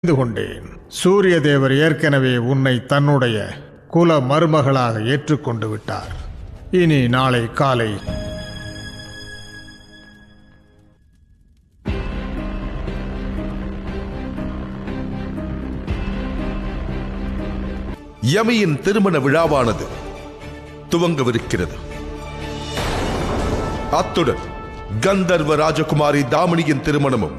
தெரிந்து கொண்டேன். சூரிய தேவர் ஏற்கனவே உன்னை தன்னுடைய குல மருமகளாக ஏற்றுக்கொண்டு விட்டார். இனி நாளை காலை யமியின் திருமண விழாவானது துவங்கவிருக்கிறது. அத்துடன் கந்தர்வ ராஜகுமாரி தாமினியின் திருமணமும்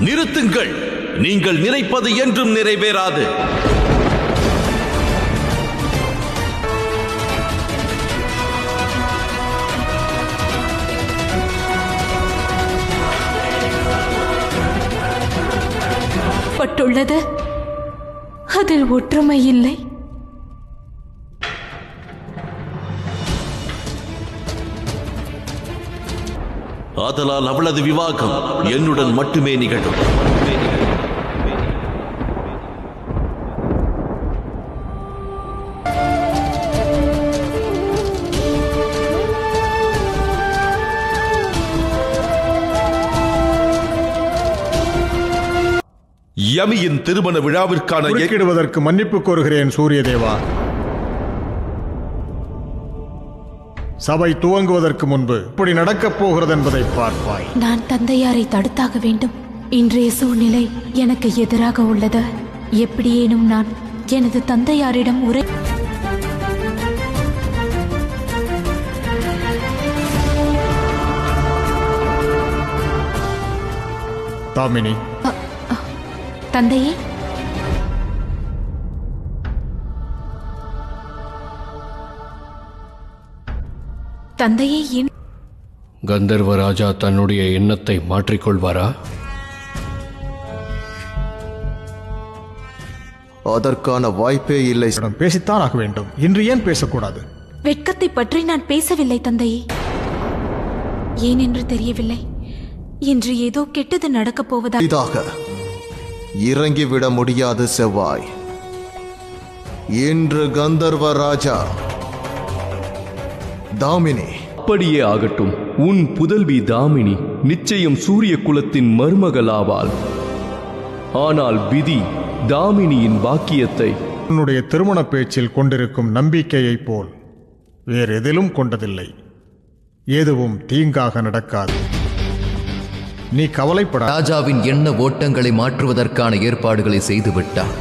நிறுத்துங்கள். நீங்கள் நினைப்பது என்றும் நிறைவேறாது. பட்டுள்ளது அதில் ஒற்றுமை இல்லை. ஆதலால் அவளது விவாகம் என்னுடன் மட்டுமே நிகழும். யமியின் திருமண விழாவிற்கான குறுக்கிடுவதற்கு மன்னிப்பு கோருகிறேன் சூரிய தேவா. சபை துவங்குவதற்கு முன்பு இப்படி நடக்கப் போகிறது என்பதை பார்ப்பாய். நான் தந்தையாரை தடுத்தாக வேண்டும். இன்றைய சூழ்நிலை எனக்கு எதிராக உள்ளது. எப்படியேனும் நான் எனது தந்தையாரிடம் உரை தாமினி, தந்தையே, தந்தையே, கந்தர்வராஜா தன்னுடைய எண்ணத்தை மாற்றிக்கொள்வாரா? அதற்கான வாய்ப்பே இல்லை. பேசித்தான் ஆக வேண்டும். இன்று ஏன் பேசக்கூடாது? வெட்கத்தை பற்றி நான் பேசவில்லை தந்தையே. ஏன் என்று தெரியவில்லை. இன்று ஏதோ கெட்டது நடக்கப் போவதா இதாக இறங்கிவிட முடியாது செவ்வாய். இன்று கந்தர்வ ராஜா தாமினி. அப்படியே ஆகட்டும். உன் புதல்வி தாமினி நிச்சயம் சூரிய குலத்தின் மருமகளாவாள். ஆனால் விதி தாமினியின் பாக்கியத்தை உன்னுடைய திருமண பேச்சில் கொண்டிருக்கும் நம்பிக்கையைப் போல் வேறு எதிலும் கொண்டதில்லை. எதுவும் தீங்காக நடக்காது. நீ கவலைப்பட. ராஜாவின் எண்ண ஓட்டங்களை மாற்றுவதற்கான ஏற்பாடுகளை செய்துவிட்டார்.